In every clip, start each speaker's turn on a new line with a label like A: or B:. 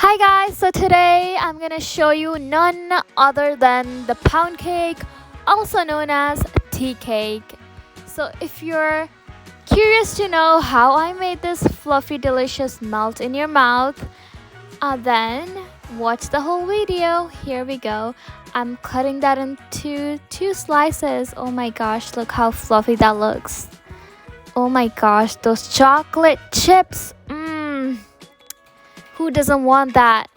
A: Hi guys, so today I'm gonna show you none other than the pound cake, also known as tea cake. So if you're curious to know how I made this fluffy delicious melt in your mouth, then watch the whole video. Here we go. I'm cutting that into two slices. Oh my gosh, look how fluffy that looks. Oh my gosh, those chocolate chips. Who doesn't want that?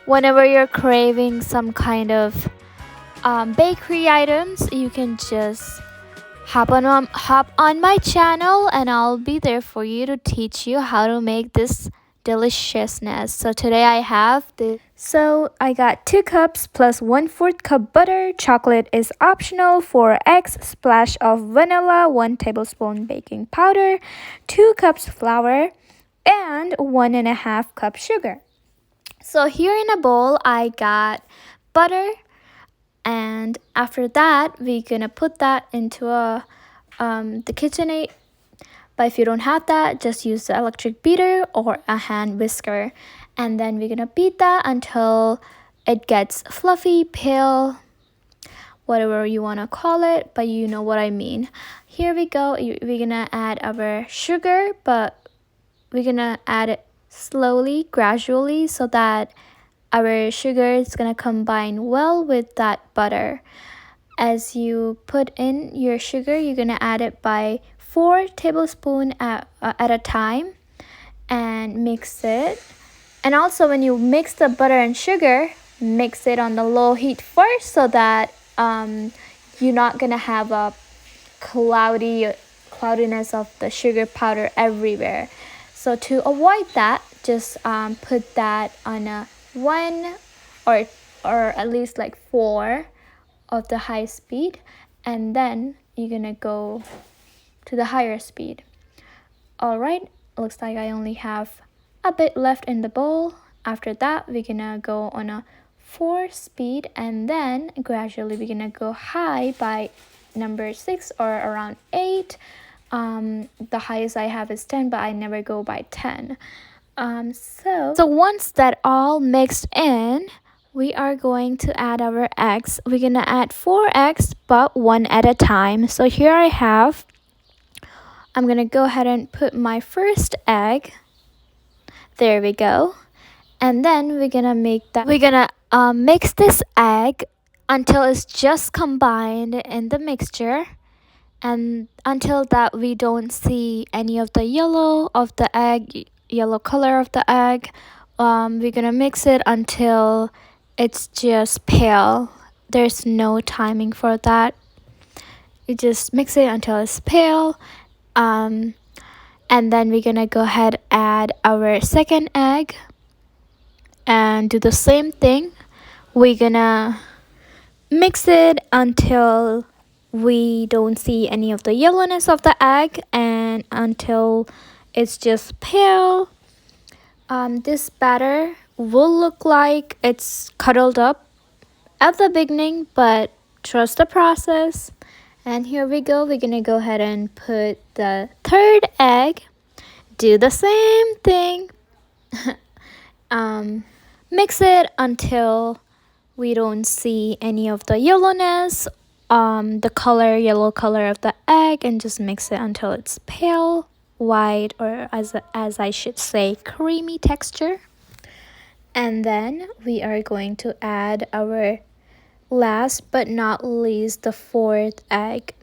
A: Whenever you're craving some kind of bakery items, you can just hop on my channel and I'll be there for you to teach you how to make this deliciousness. So today I have this. So I got 2 cups plus 1/4 cup butter. Chocolate is optional. 4 eggs, splash of vanilla, 1 tablespoon baking powder, 2 cups flour, and 1.5 cup sugar. So here in a bowl, I got butter, and after that, we're gonna put that into the KitchenAid. But if you don't have that, just use the electric beater or a hand whisker, and then we're gonna beat that until it gets fluffy, pale, whatever you wanna call it, but you know what I mean. Here we go. We're gonna add our sugar, but we're gonna add it slowly, gradually, so that our sugar is gonna combine well with that butter. As you put in your sugar, you're gonna add it by 4 tablespoons at a time and mix it. And also, when you mix the butter and sugar, mix it on the low heat first, so that you're not gonna have a cloudiness of the sugar powder everywhere. So to avoid that, just put that on a 1 or at least like 4 of the high speed, and then you're gonna go to the higher speed. Alright, looks like I only have a bit left in the bowl. After that, we're gonna go on a 4 speed, and then gradually we're gonna go high by number 6 or around 8. The highest I have is 10, but I never go by 10. So once that all mixed in, we are going to add our eggs. We're gonna add 4 eggs, but 1 at a time. So here I'm gonna go ahead and put my first egg. There we go. And then we're gonna mix this egg until it's just combined in the mixture, and until that we don't see any of the yellow color of the egg. We're gonna mix it until it's just pale. There's no timing for that. You just mix it until it's pale. And then we're gonna go ahead add our second egg and do the same thing. We're gonna mix it until we don't see any of the yellowness of the egg, and until it's just pale. This batter will look like it's cuddled up at the beginning, but trust the process. And here we go. We're gonna go ahead and put the third egg. Do the same thing. Mix it until we don't see any of the yellowness, the yellow color of the egg, and just mix it until it's pale white, or as I should say, creamy texture. And then we are going to add our last but not least, the 4th egg.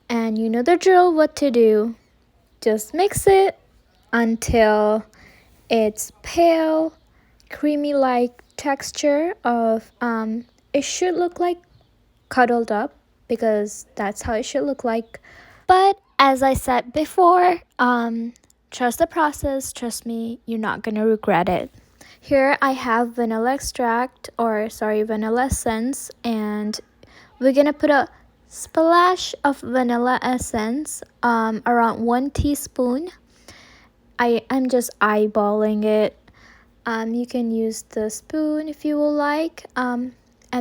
A: And you know the drill, what to do. Just mix it until it's pale, creamy like texture of it should look like cuddled up, because that's how it should look like. But as I said before, trust the process. Trust me, you're not gonna regret it. Here I have vanilla essence, and we're gonna put a splash of vanilla essence, around 1 teaspoon. I'm just eyeballing it. You can use the spoon if you will like, and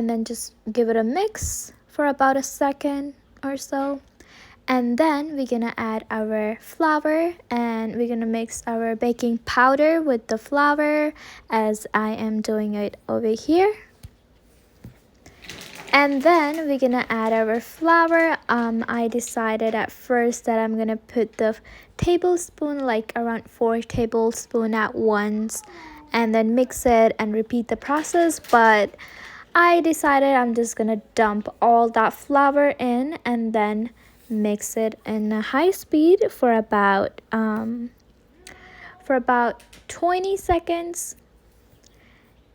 A: then just give it a mix for about a second or so. And then we're gonna add our flour and we're gonna mix our baking powder with the flour as I am doing it over here. And then we're gonna add our flour. I decided at first that I'm gonna put the tablespoon, like around 4 tablespoons at once, and then mix it and repeat the process. But I decided I'm just gonna dump all that flour in and then mix it in a high speed for about 20 seconds,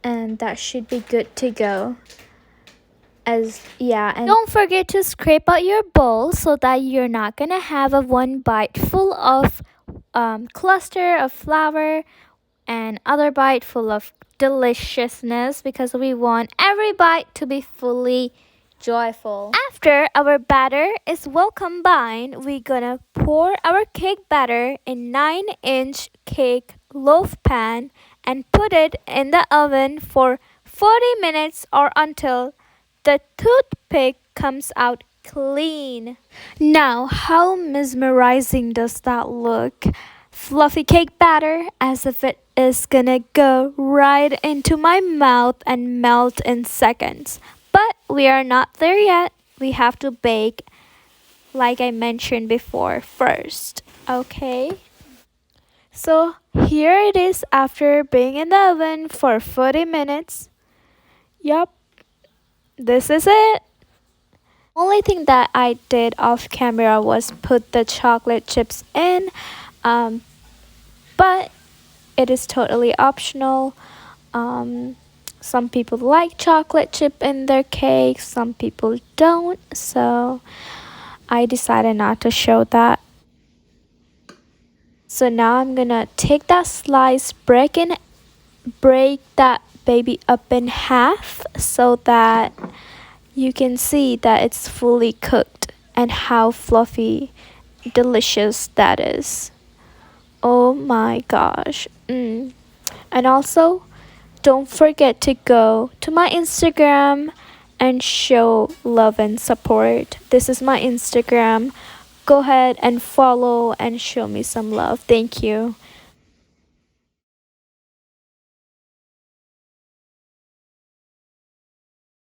A: and that should be good to go. And don't forget to scrape out your bowl so that you're not gonna have a one bite full of cluster of flour and other bite full of deliciousness, because we want every bite to be fully joyful. After our batter is well combined, we're gonna pour our cake batter in 9-inch cake loaf pan and put it in the oven for 40 minutes or until the toothpick comes out clean. Now, how mesmerizing does that look? Fluffy cake batter as if it is gonna go right into my mouth and melt in seconds. But we are not there yet. We have to bake, like I mentioned before, first. Okay? So here it is after being in the oven for 40 minutes. Yup. This is it. Only thing that I did off camera was put the chocolate chips in, but it is totally optional. Some people like chocolate chip in their cake, some people don't, so I decided not to show that. So now I'm gonna take that slice, break that baby up in half so that you can see that it's fully cooked and how fluffy, delicious that is. Oh my gosh. And also, don't forget to go to my Instagram and show love and support. This is my Instagram. Go ahead and follow and show me some love. Thank you.